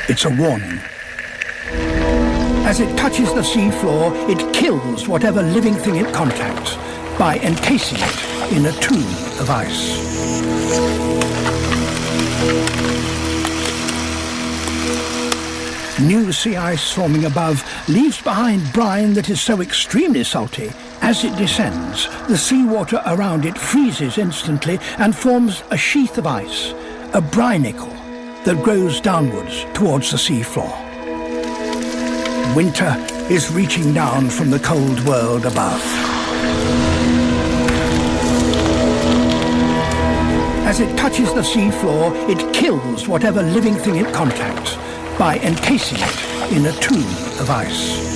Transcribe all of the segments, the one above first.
It's a warning. As it touches the seafloor, it kills whatever living thing it contacts by encasing it in a tomb of ice. New sea ice forming above leaves behind brine that is so extremely salty. As it descends, the seawater around it freezes instantly and forms a sheath of ice, a brinicle that grows downwards towards the seafloor. Winter is reaching down from the cold world above. As it touches the seafloor, it kills whatever living thing it contacts by encasing it in a tomb of ice.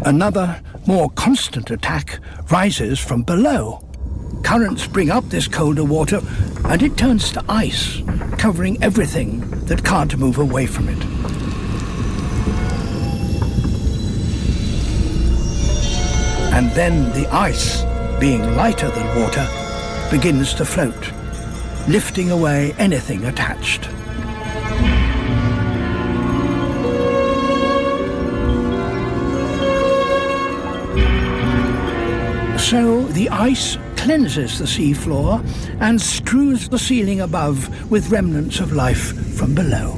Another, more constant attack rises from below. Currents bring up this colder water and it turns to ice, covering everything that can't move away from it. And then the ice, being lighter than water, begins to float, lifting away anything attached. So the ice cleanses the seafloor and strews the ceiling above with remnants of life from below.